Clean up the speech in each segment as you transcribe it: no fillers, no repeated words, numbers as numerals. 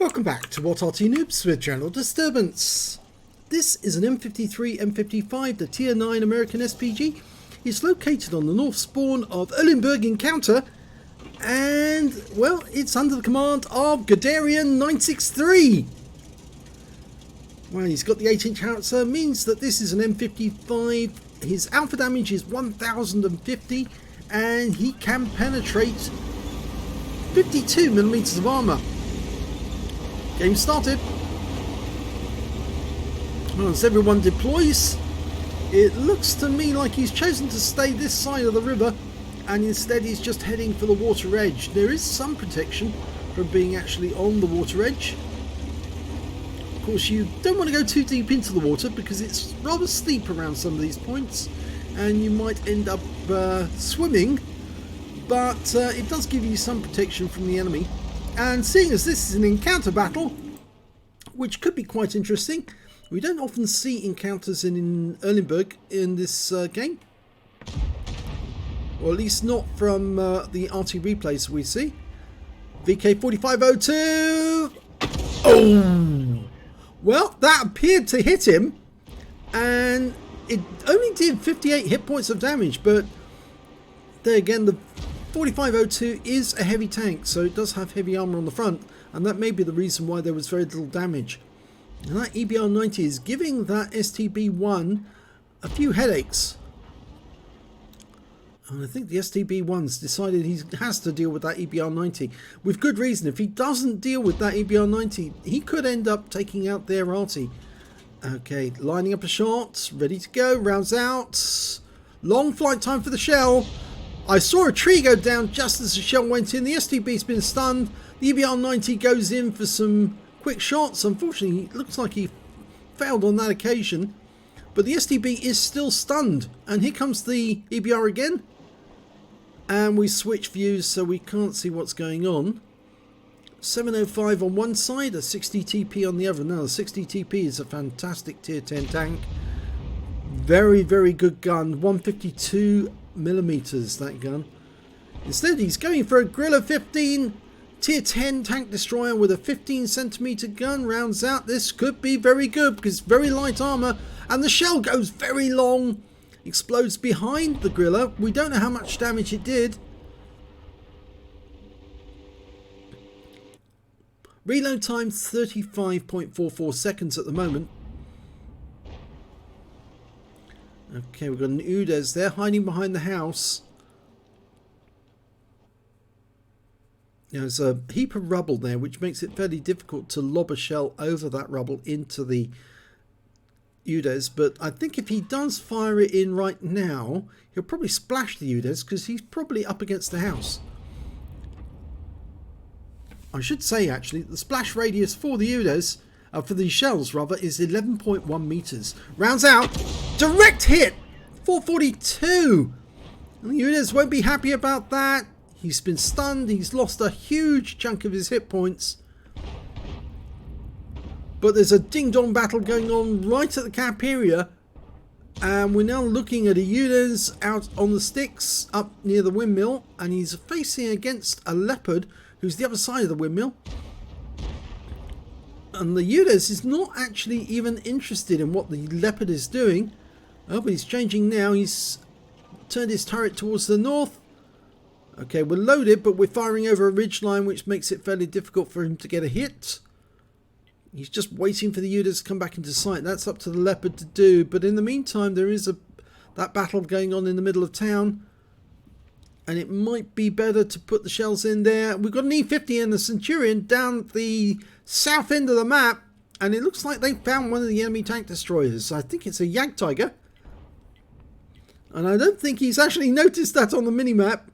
Welcome back to What Arty Noobs with General Disturbance. This is an M53 M55, the Tier 9 American SPG. It's located on the north spawn of Erlenberg Encounter, and, well, it's under the command of Gadarian 963. Well, he's got the 8-inch howitzer, means that this is an M55. His alpha damage is 1050, and he can penetrate 52mm of armour. Game started. Well, as everyone deploys, it looks to me like he's chosen to stay this side of the river, and instead he's just heading for the water edge. There is some protection from being actually on the water edge. Of course, you don't want to go too deep into the water because it's rather steep around some of these points, and you might end up swimming, but it does give you some protection from the enemy. And seeing as this is an encounter battle, which could be quite interesting, we don't often see encounters in Erlenberg in this game. Or at least not from the Arty replays we see. VK4502! Oh! Well, that appeared to hit him, and it only did 58 hit points of damage, but there again, the 4502 is a heavy tank, so it does have heavy armor on the front, and that may be the reason why there was very little damage. And that EBR90 is giving that STB1 a few headaches, and I think the STB1's decided he has to deal with that EBR90 with good reason. If he doesn't deal with that EBR90, he could end up taking out their Arty. Okay, lining up a shot, ready to go, rounds out, long flight time for the shell. I saw a tree go down just as the shell went in. The STB's been stunned. The EBR90 goes in for some quick shots. Unfortunately, it looks like he failed on that occasion. But the STB is still stunned. And here comes the EBR again. And we switch views so we can't see what's going on. 705 on one side, a 60 TP on the other. Now, the 60 TP is a fantastic tier 10 tank. Very, very good gun. 152mm, that gun. Instead, he's going for a Grilla 15 tier 10 tank destroyer with a 15cm gun. Rounds out. This could be very good because it's very light armor, and the shell goes very long, explodes behind the Grilla. We don't know how much damage it did. Reload time 35.44 seconds at the moment. Okay, we've got an Udes there hiding behind the house. There's a heap of rubble there, which makes it fairly difficult to lob a shell over that rubble into the Udes. But I think if he does fire it in right now, he'll probably splash the Udes because he's probably up against the house. I should say, actually, the splash radius for the Udes, for the shells rather, is 11.1 meters. Rounds out, direct hit, 442. And the Udes won't be happy about that. He's been stunned. He's lost a huge chunk of his hit points. But there's a ding-dong battle going on right at the cap area, and we're now looking at a Udes out on the sticks up near the windmill, and he's facing against a Leopard who's the other side of the windmill. And the Udes is not actually even interested in what the Leopard is doing. Oh, but he's changing now. He's turned his turret towards the north. Okay, we're loaded, but we're firing over a ridgeline, which makes it fairly difficult for him to get a hit. He's just waiting for the Udes to come back into sight. That's up to the Leopard to do. But in the meantime, there is that battle going on in the middle of town. And it might be better to put the shells in there. We've got an E50 and a Centurion down the south end of the map. And it looks like they found one of the enemy tank destroyers. I think it's a Jagdtiger. And I don't think he's actually noticed that on the minimap.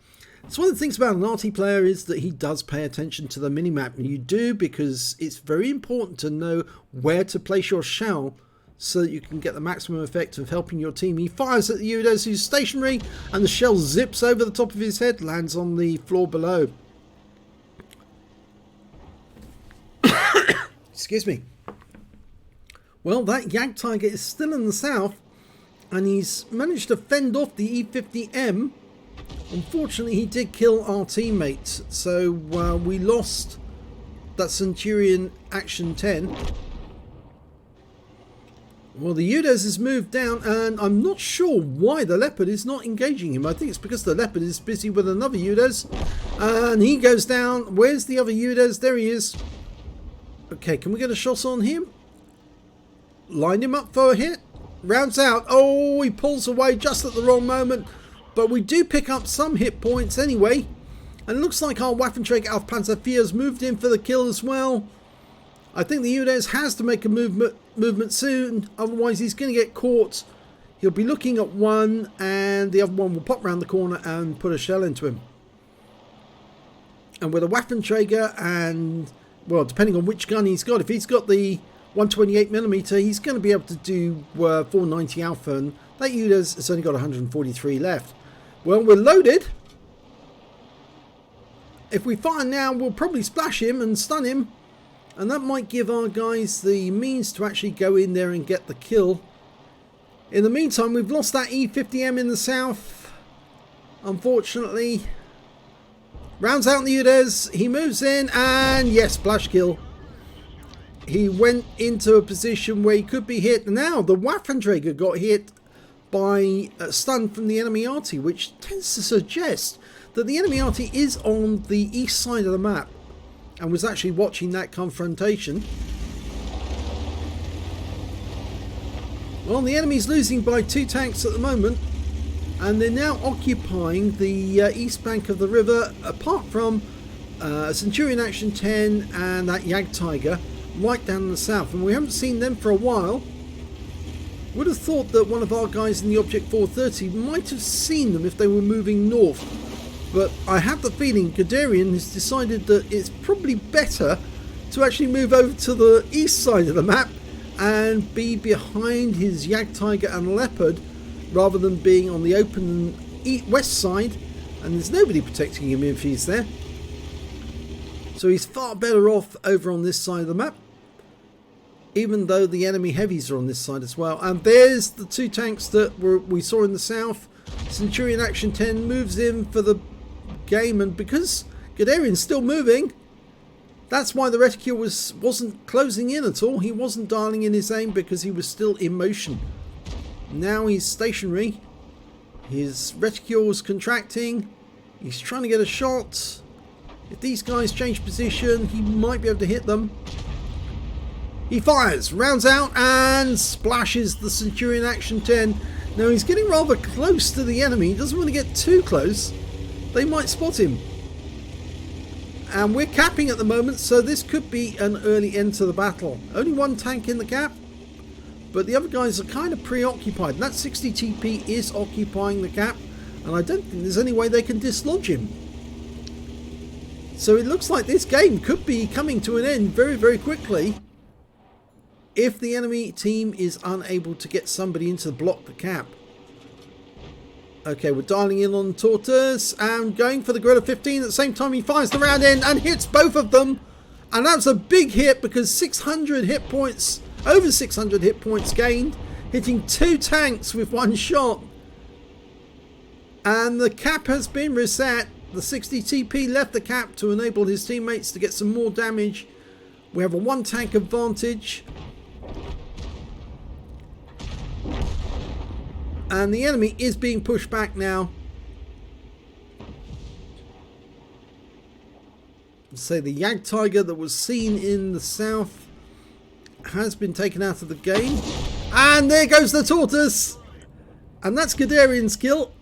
So one of the things about an Arty player is that he does pay attention to the minimap. And you do, because it's very important to know where to place your shell so that you can get the maximum effect of helping your team. He fires at the Udes, who's stationary, and the shell zips over the top of his head, lands on the floor below. Excuse me. Well, that Jagdtiger is still in the south, and he's managed to fend off the E50M. Unfortunately, he did kill our teammates, so we lost that Centurion Action 10. Well, the UDES has moved down, and I'm not sure why the Leopard is not engaging him. I think it's because the Leopard is busy with another UDES, and he goes down. Where's the other UDES? There he is. Okay, can we get a shot on him? Line him up for a hit. Rounds out. Oh, he pulls away just at the wrong moment, but we do pick up some hit points anyway. And it looks like our Waffenträger auf Panzer IV has moved in for the kill as well. I think the UDES has to make a movement soon, otherwise he's going to get caught. He'll be looking at one, and the other one will pop round the corner and put a shell into him. And with a Waffenträger, and well, depending on which gun he's got, if he's got the 128mm, he's going to be able to do 490 Alpha, and that UDES has only got 143 left. Well, we're loaded. If we fire now, we'll probably splash him and stun him. And that might give our guys the means to actually go in there and get the kill. In the meantime, we've lost that E50M in the south, unfortunately. Rounds out the UDES. He moves in, and yes, splash kill. He went into a position where he could be hit. Now, the Waffenträger got hit by a stun from the enemy Arty, which tends to suggest that the enemy Arty is on the east side of the map and was actually watching that confrontation. Well, the enemy's losing by 2 tanks at the moment, and they're now occupying the east bank of the river, apart from Centurion Action 10 and that Jagdtiger right down in the south, and we haven't seen them for a while. Would have thought that one of our guys in the Object 430 might have seen them if they were moving north. But I have the feeling Guderian has decided that it's probably better to actually move over to the east side of the map and be behind his Jagdtiger and Leopard rather than being on the open west side, and there's nobody protecting him if he's there. So he's far better off over on this side of the map, even though the enemy heavies are on this side as well. And there's the 2 tanks that we saw in the south. Centurion Action 10 moves in for the game, and because Guderian's still moving, that's why the reticule wasn't closing in at all. He wasn't dialing in his aim because he was still in motion. Now he's stationary. His reticule is contracting. He's trying to get a shot. If these guys change position, he might be able to hit them. He fires, rounds out, and splashes the Centurion Action 10. Now he's getting rather close to the enemy. He doesn't want to get too close. They might spot him. And we're capping at the moment, so this could be an early end to the battle. Only 1 tank in the cap, but the other guys are kind of preoccupied. And that 60 TP is occupying the cap, and I don't think there's any way they can dislodge him. So it looks like this game could be coming to an end very, very quickly if the enemy team is unable to get somebody in to block the cap. Okay, we're dialing in on Tortoise and going for the Gorilla 15. At the same time, he fires the round in and hits both of them. And that's a big hit because 600 hit points, over 600 hit points gained, hitting 2 tanks with 1 shot. And the cap has been reset. The 60 TP left the cap to enable his teammates to get some more damage. We have a 1 tank advantage. And the enemy is being pushed back now. So the Jagdtiger that was seen in the south has been taken out of the game. And there goes the Tortoise. And that's Guderian's kill.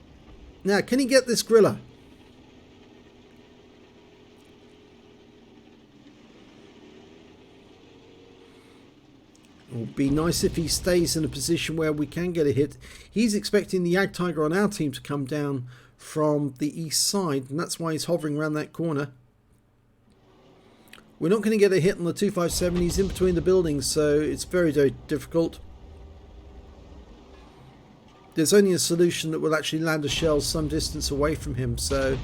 Now, can he get this Gorilla? It would be nice if he stays in a position where we can get a hit. He's expecting the Jagdtiger on our team to come down from the east side, and that's why he's hovering around that corner. We're not going to get a hit on the 257. He's in between the buildings, so it's very, very difficult. There's only a solution that will actually land a shell some distance away from him, so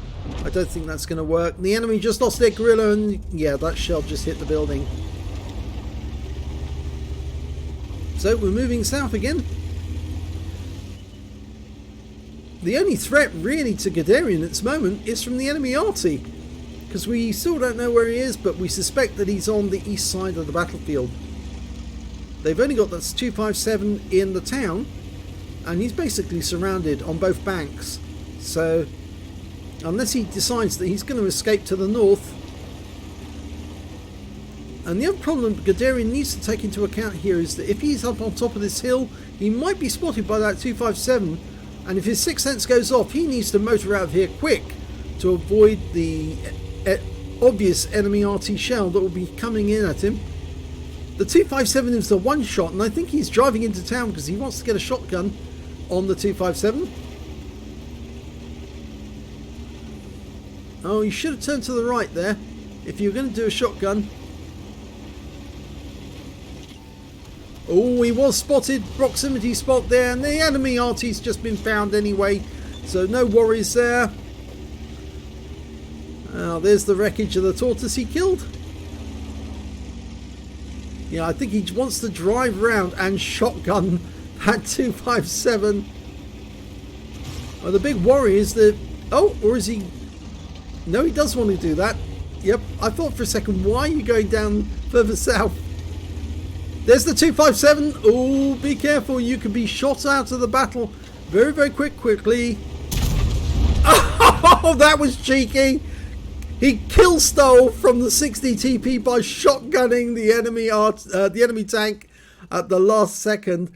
I don't think that's going to work. The enemy just lost their Gorilla, and yeah, that shell just hit the building. So we're moving south again. The only threat really to Guderian at this moment is from the enemy Arty, because we still don't know where he is, but we suspect that he's on the east side of the battlefield. They've only got this 257 in the town, and he's basically surrounded on both banks. So unless he decides that he's going to escape to the north. And the other problem Guderian needs to take into account here is that if he's up on top of this hill, he might be spotted by that 257, and if his sixth sense goes off, he needs to motor out of here quick to avoid the obvious enemy Arty shell that will be coming in at him. The 257 is the one shot, and I think he's driving into town because he wants to get a shotgun on the 257. Oh, you should have turned to the right there if you were going to do a shotgun. Oh, he was spotted. Proximity spot there, and the enemy Arty's just been found anyway, so no worries there. There's the wreckage of the Tortoise he killed. Yeah, I think he wants to drive around and shotgun that 257. Well, the big worry is that... Oh, or is he... No, he does want to do that. Yep, I thought for a second, why are you going down further south? There's the 257. Oh, be careful. You can be shot out of the battle very, very quickly. Oh, that was cheeky. He kill stole from the 60 TP by shotgunning the enemy tank at the last second.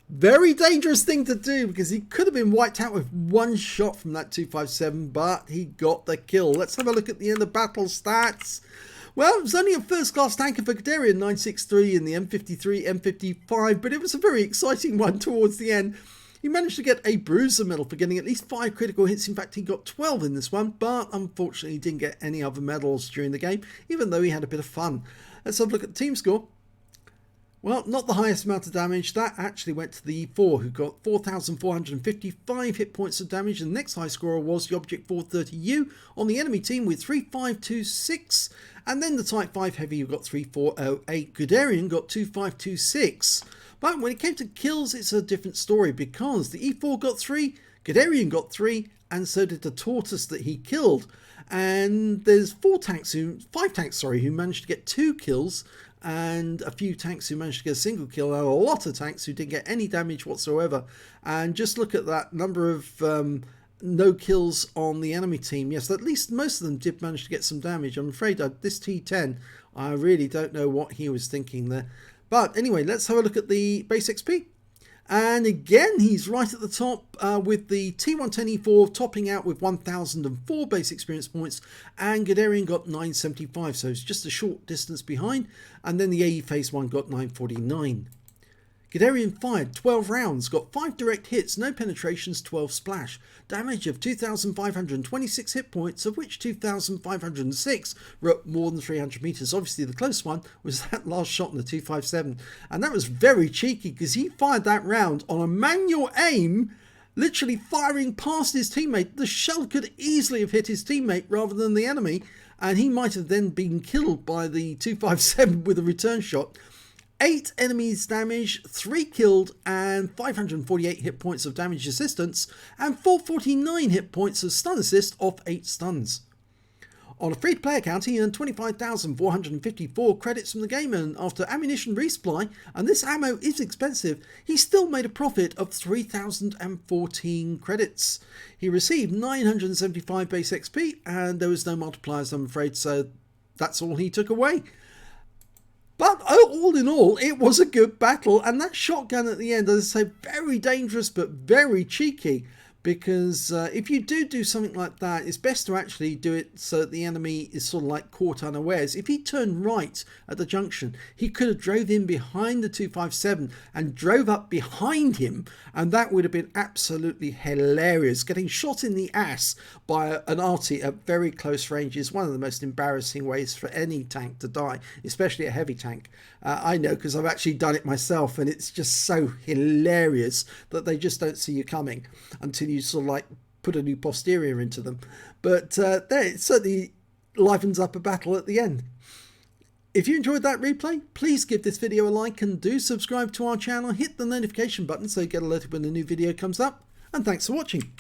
Very dangerous thing to do because he could have been wiped out with one shot from that 257, but he got the kill. Let's have a look at the end of battle stats. Well, it was only a first-class tanker for Guderian, 963 in the M53, M55, but it was a very exciting one towards the end. He managed to get a bruiser medal for getting at least 5 critical hits. In fact, he got 12 in this one, but unfortunately he didn't get any other medals during the game, even though he had a bit of fun. Let's have a look at the team score. Well, not the highest amount of damage. That actually went to the E4, who got 4,455 hit points of damage. And the next high scorer was the Object 430U on the enemy team with 3526. And then the Type 5 Heavy, who got 3408. Guderian got 2526. But when it came to kills, it's a different story because the E4 got 3, Guderian got 3, and so did the Tortoise that he killed. And there's 5 tanks, who managed to get 2 kills, and a few tanks who managed to get a single kill, and a lot of tanks who didn't get any damage whatsoever. And just look at that number of no kills on the enemy team. Yes, at least most of them did manage to get some damage. I'm afraid this T10, I really don't know what he was thinking there. But anyway, let's have a look at the base XP. And again, he's right at the top with the T110E4 topping out with 1,004 base experience points, and Guderian got 975, so it's just a short distance behind. And then the AE Phase 1 got 949. Guderian fired 12 rounds, got 5 direct hits, no penetrations, 12 splash. Damage of 2,526 hit points, of which 2,506 were up more than 300 meters. Obviously, the close one was that last shot in the 257. And that was very cheeky because he fired that round on a manual aim, literally firing past his teammate. The shell could easily have hit his teammate rather than the enemy, and he might have then been killed by the 257 with a return shot. 8 enemies damaged, 3 killed, and 548 hit points of damage assistance, and 449 hit points of stun assist off 8 stuns. On a free-to-play account, he earned 25,454 credits from the game, and after ammunition resupply, and this ammo is expensive, he still made a profit of 3,014 credits. He received 975 base XP, and there was no multipliers, I'm afraid, so that's all he took away. But all in all, it was a good battle, and that shotgun at the end, as I say, very dangerous but very cheeky, because if you do something like that, it's best to actually do it so that the enemy is sort of like caught unawares. If he turned right at the junction, he could have drove in behind the 257 and drove up behind him, and that would have been absolutely hilarious. Getting shot in the ass by an Arty at very close range is one of the most embarrassing ways for any tank to die, especially a heavy tank. I know because I've actually done it myself, and it's just so hilarious that they just don't see you coming until you sort of like put a new posterior into them. But there, it certainly livens up a battle at the end. If you enjoyed that replay, please give this video a like and do subscribe to our channel. Hit the notification button so you get alerted when a new video comes up. And thanks for watching.